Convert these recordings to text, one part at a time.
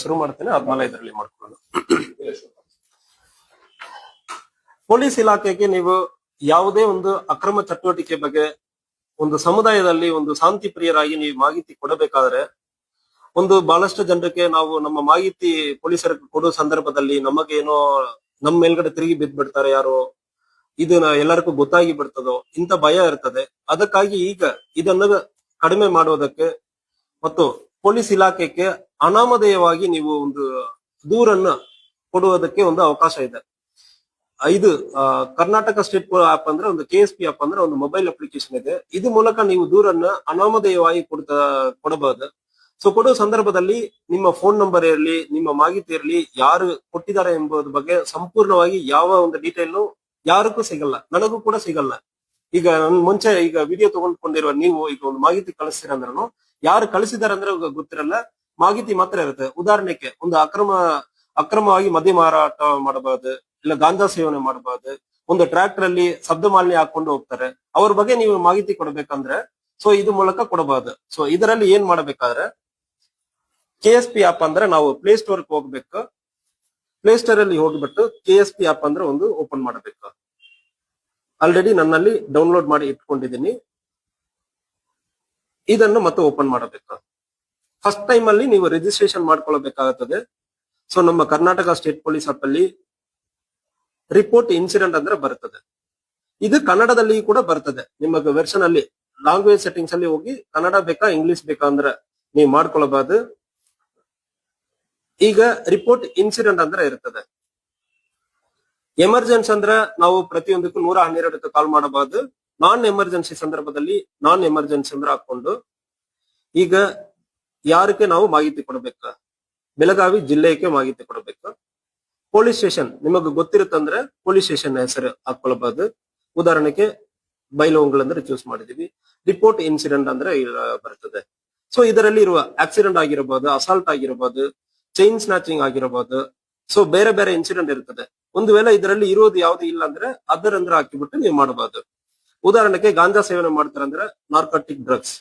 ಶುರು ಮಾಡ್ತೇನೆ, ಆದ್ಮೇಲೆ ಇದರಲ್ಲಿ ಮಾಡ್ಕೊಳ್ಳೋಣ. ಪೊಲೀಸ್ ಇಲಾಖೆಗೆ ನೀವು ಯಾವುದೇ ಒಂದು ಅಕ್ರಮ ಚಟುವಟಿಕೆ ಬಗ್ಗೆ ಒಂದು ಸಮುದಾಯದಲ್ಲಿ ಒಂದು ಶಾಂತಿ ಪ್ರಿಯರಾಗಿ ನೀವು ಮಾಹಿತಿ ಕೊಡಬೇಕಾದ್ರೆ, ಒಂದು ಬಹಳಷ್ಟು ಜನರಿಗೆ ನಾವು ನಮ್ಮ ಮಾಹಿತಿ ಪೊಲೀಸರಿಗೆ ಕೊಡುವ ಸಂದರ್ಭದಲ್ಲಿ ನಮಗೇನೋ ನಮ್ಮ ಮೇಲ್ಗಡೆ ತಿರುಗಿ ಬಿದ್ದ್ಬಿಡ್ತಾರೆ ಯಾರೋ, ಇದನ್ನ ಎಲ್ಲರಿಗೂ ಗೊತ್ತಾಗಿ ಬಿಡ್ತದೋ ಇಂತ ಭಯ ಇರ್ತದೆ. ಅದಕ್ಕಾಗಿ ಈಗ ಇದನ್ನ ಕಡಿಮೆ ಮಾಡುವುದಕ್ಕೆ ಮತ್ತು ಪೊಲೀಸ್ ಇಲಾಖೆಗೆ ಅನಾಮಧೇಯವಾಗಿ ನೀವು ಒಂದು ದೂರನ್ನ ಕೊಡುವುದಕ್ಕೆ ಒಂದು ಅವಕಾಶ ಇದೆ. ಇದು ಕರ್ನಾಟಕ ಸ್ಟೇಟ್ ಆಪ್ ಅಂದ್ರೆ ಒಂದು KSP ಆಪ್ ಅಂದ್ರೆ ಒಂದು ಮೊಬೈಲ್ ಅಪ್ಲಿಕೇಶನ್ ಇದೆ. ಇದ್ರ ಮೂಲಕ ನೀವು ದೂರನ್ನ ಅನಾಮಧೇಯವಾಗಿ ಕೊಡಬಹುದು. ಸೊ ಕೊಡುವ ಸಂದರ್ಭದಲ್ಲಿ ನಿಮ್ಮ ಫೋನ್ ನಂಬರ್ ಇರಲಿ, ನಿಮ್ಮ ಮಾಹಿತಿ ಇರಲಿ, ಯಾರು ಕೊಟ್ಟಿದ್ದಾರೆ ಎಂಬುದ್ರ ಬಗ್ಗೆ ಸಂಪೂರ್ಣವಾಗಿ ಯಾವ ಒಂದು ಡೀಟೇಲ್ ಯಾರಿಗೂ ಸಿಗಲ್ಲ, ನನಗೂ ಕೂಡ ಸಿಗಲ್ಲ. ಈಗ ನನ್ ಮುಂಚೆ ಈಗ ವಿಡಿಯೋ ತಗೊಂಡ್ಕೊಂಡಿರುವ ನೀವು ಈಗ ಒಂದು ಮಾಹಿತಿ ಕಳಿಸ್ತೀರ ಅಂದ್ರೂ ಯಾರು ಕಳಿಸಿದಾರೆ ಅಂದ್ರೆ ಗೊತ್ತಿರಲ್ಲ, ಮಾಹಿತಿ ಮಾತ್ರ ಇರುತ್ತೆ. ಉದಾಹರಣೆಗೆ ಒಂದು ಅಕ್ರಮವಾಗಿ ಮದ್ಯ ಮಾರಾಟ ಮಾಡಬಹುದು, ಇಲ್ಲ ಗಾಂಜಾ ಸೇವನೆ ಮಾಡಬಹುದು, ಒಂದು ಟ್ರ್ಯಾಕ್ಟರ್ ಅಲ್ಲಿ ಶಬ್ದ ಮಾಲಿನ್ಯ ಹಾಕೊಂಡು ಹೋಗ್ತಾರೆ, ಅವ್ರ ಬಗ್ಗೆ ನೀವು ಮಾಹಿತಿ ಕೊಡ್ಬೇಕಂದ್ರೆ ಸೊ ಇದು ಮೂಲಕ ಕೊಡಬಹುದು. ಸೊ ಇದರಲ್ಲಿ ಏನ್ ಮಾಡಬೇಕಾದ್ರೆ KSP ಆಪ್ ಅಂದ್ರೆ ನಾವು ಪ್ಲೇ ಸ್ಟೋರ್ ಹೋಗ್ಬೇಕು. ಪ್ಲೇ ಸ್ಟೋರ್ ಅಲ್ಲಿ ಹೋಗ್ಬಿಟ್ಟು KSP ಆಪ್ ಅಂದ್ರೆ ಒಂದು ಓಪನ್ ಮಾಡಬೇಕು. ಆಲ್ರೆಡಿ ನನ್ನಲ್ಲಿ ಡೌನ್ಲೋಡ್ ಮಾಡಿ ಇಟ್ಕೊಂಡಿದ್ದೀನಿ. ಇದನ್ನು ಮತ್ತೆ ಓಪನ್ ಮಾಡಬೇಕು. ಫಸ್ಟ್ ಟೈಮ್ ಅಲ್ಲಿ ನೀವು ರಿಜಿಸ್ಟ್ರೇಷನ್ ಮಾಡ್ಕೊಳ್ಬೇಕಾಗುತ್ತದೆ. ಸೊ ನಮ್ಮ ಕರ್ನಾಟಕ ಸ್ಟೇಟ್ ಪೊಲೀಸ್ ಆಪ್ ಅಲ್ಲಿ ರಿಪೋರ್ಟ್ ಇನ್ಸಿಡೆಂಟ್ ಅಂದ್ರೆ ಬರ್ತದೆ. ಇದು ಕನ್ನಡದಲ್ಲಿ ಕೂಡ ಬರ್ತದೆ. ನಿಮಗೆ ವೆರ್ಷನ್ ಅಲ್ಲಿ ಲ್ಯಾಂಗ್ವೇಜ್ ಸೆಟ್ಟಿಂಗ್ಸ್ ಅಲ್ಲಿ ಹೋಗಿ ಕನ್ನಡ ಬೇಕಾ ಇಂಗ್ಲಿಷ್ ಬೇಕಾ ಅಂದ್ರೆ ನೀವು ಮಾಡ್ಕೊಳ್ಬಹುದು. ಈಗ ರಿಪೋರ್ಟ್ ಇನ್ಸಿಡೆಂಟ್ ಅಂದ್ರೆ ಇರ್ತದೆ. ಎಮರ್ಜೆನ್ಸಿ ಅಂದ್ರೆ ನಾವು ಪ್ರತಿಯೊಂದಕ್ಕೂ 112ಕ್ಕೆ ಕಾಲ್ ಮಾಡಬಹುದು. ನಾನ್ ಎಮರ್ಜೆನ್ಸಿ ಸಂದರ್ಭದಲ್ಲಿ ನಾನ್ ಎಮರ್ಜೆನ್ಸಿ ಅಂದ್ರೆ ಹಾಕೊಂಡು ಈಗ ಯಾರಿಗೆ ನಾವು ಮಾಹಿತಿ ಕೊಡಬೇಕು, ಬೆಳಗಾವಿ ಜಿಲ್ಲೆಗೆ ಮಾಹಿತಿ ಕೊಡಬೇಕು. ಪೊಲೀಸ್ ಸ್ಟೇಷನ್ ನಿಮಗೆ ಗೊತ್ತಿರುತ್ತಂದ್ರೆ ಪೊಲೀಸ್ ಸ್ಟೇಷನ್ ಹೆಸರು ಹಾಕೊಳ್ಬಹುದು. ಉದಾಹರಣೆಗೆ ಬೈಲಹೊಂಗಲ ಅಂದ್ರೆ ಚೂಸ್ ಮಾಡಿದೀವಿ. ರಿಪೋರ್ಟ್ ಇನ್ಸಿಡೆಂಟ್ ಅಂದ್ರೆ ಬರ್ತದೆ. ಸೊ ಇದರಲ್ಲಿ ಇರುವ ಆಕ್ಸಿಡೆಂಟ್ ಆಗಿರಬಹುದು, ಅಸಾಲ್ಟ್ ಆಗಿರಬಹುದು, ಚೈನ್ ಸ್ನಾಚಿಂಗ್ ಆಗಿರಬಹುದು. ಸೊ ಬೇರೆ ಬೇರೆ ಇನ್ಸಿಡೆಂಟ್ ಇರ್ತದೆ. ಒಂದು ವೇಳೆ ಇದರಲ್ಲಿ ಇರೋದು ಯಾವ್ದು ಇಲ್ಲ ಅಂದ್ರೆ ಅದರ್ ಅಂದ್ರೆ ಹಾಕಿಬಿಟ್ಟು ನೀವು ಮಾಡಬಹುದು. ಉದಾಹರಣೆಗೆ ಗಾಂಜಾ ಸೇವನೆ ಮಾಡ್ತಾರಂದ್ರೆ ನಾರ್ಕೋಟಿಕ್ ಡ್ರಗ್ಸ್.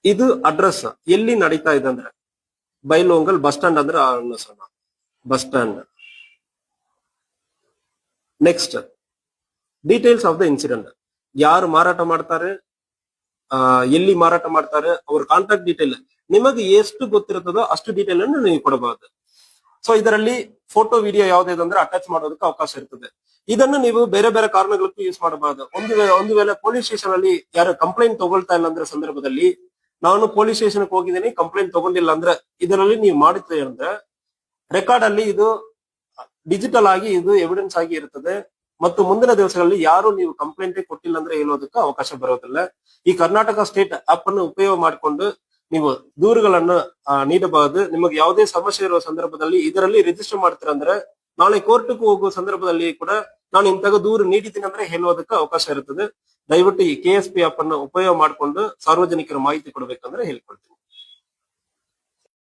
ಇದು ಅಡ್ರೆಸ್ ಎಲ್ಲಿ ನಡೀತಾ ಇದೆ ಅಂದ್ರೆ ಬೈಲಹೊಂಗಲ್ ಬಸ್ ಸ್ಟ್ಯಾಂಡ್ ಅಂದ್ರೆ bus stand. Next details of the incident. ಯಾರು ಮಾರಾಟ ಮಾಡ್ತಾರೆ, ಎಲ್ಲಿ ಮಾರಾಟ ಮಾಡ್ತಾರೆ, ಅವ್ರ ಕಾಂಟ್ಯಾಕ್ಟ್ ಡೀಟೇಲ್ ನಿಮಗೆ ಎಷ್ಟು ಗೊತ್ತಿರುತ್ತದೋ ಅಷ್ಟು ಡೀಟೇಲ್ ಅನ್ನು ನೀವು ಕೊಡಬಹುದು. ಸೊ ಇದರಲ್ಲಿ ಫೋಟೋ ವಿಡಿಯೋ ಯಾವ್ದು ಅಂದ್ರೆ ಅಟ್ಯಾಚ್ ಮಾಡೋದಕ್ಕೆ ಅವಕಾಶ ಇರ್ತದೆ. ಇದನ್ನು ನೀವು ಬೇರೆ ಬೇರೆ ಕಾರಣಗಳಿಗೂ ಯೂಸ್ ಮಾಡಬಹುದು. ಒಂದು ವೇಳೆ ಪೊಲೀಸ್ ಸ್ಟೇಷನ್ ಅಲ್ಲಿ ಯಾರು ಕಂಪ್ಲೇಂಟ್ ತಗೊಳ್ತಾ ಇಲ್ಲ ಅಂದ್ರೆ ಸಂದರ್ಭದಲ್ಲಿ, ನಾನು ಪೊಲೀಸ್ ಸ್ಟೇಷನ್ ಹೋಗಿದ್ದೀನಿ ಕಂಪ್ಲೇಂಟ್ ತಗೊಂಡಿಲ್ಲ ಅಂದ್ರೆ ಇದರಲ್ಲಿ ನೀವು ಮಾಡುತ್ತೆ ಅಂದ್ರೆ ರೆಕಾರ್ಡ್ ಅಲ್ಲಿ ಇದು ಡಿಜಿಟಲ್ ಆಗಿ ಇದು ಎವಿಡೆನ್ಸ್ ಆಗಿ ಇರ್ತದೆ. ಮತ್ತು ಮುಂದಿನ ದಿವಸಗಳಲ್ಲಿ ಯಾರು ನೀವು ಕಂಪ್ಲೇಂಟ್ ಕೊಟ್ಟಿಲ್ಲ ಅಂದ್ರೆ ಹೇಳೋದಕ್ಕೆ ಅವಕಾಶ ಬರೋದಿಲ್ಲ. ಈ ಕರ್ನಾಟಕ ಸ್ಟೇಟ್ ಆಪ್ ಅನ್ನು ಉಪಯೋಗ ಮಾಡಿಕೊಂಡು ನೀವು ದೂರುಗಳನ್ನು ನೀಡಬಹುದು. ನಿಮಗೆ ಯಾವುದೇ ಸಮಸ್ಯೆ ಇರುವ ಸಂದರ್ಭದಲ್ಲಿ ಇದರಲ್ಲಿ ರಿಜಿಸ್ಟರ್ ಮಾಡ್ತೀರಂದ್ರೆ ನಾಳೆ ಕೋರ್ಟ್ಗೂ ಹೋಗುವ ಸಂದರ್ಭದಲ್ಲಿ ಕೂಡ ನಾನು ಇಂತಹ ದೂರು ನೀಡಿದ್ದೀನಿ ಅಂದ್ರೆ ಹೇಳುವುದಕ್ಕೆ ಅವಕಾಶ ಇರುತ್ತದೆ. ದಯವಿಟ್ಟು ಈ KSP ಆಪ್ ಅನ್ನು ಉಪಯೋಗ ಮಾಡಿಕೊಂಡು ಸಾರ್ವಜನಿಕರ ಮಾಹಿತಿ ಕೊಡಬೇಕಂದ್ರೆ ಹೇಳ್ಕೊಳ್ತೀನಿ.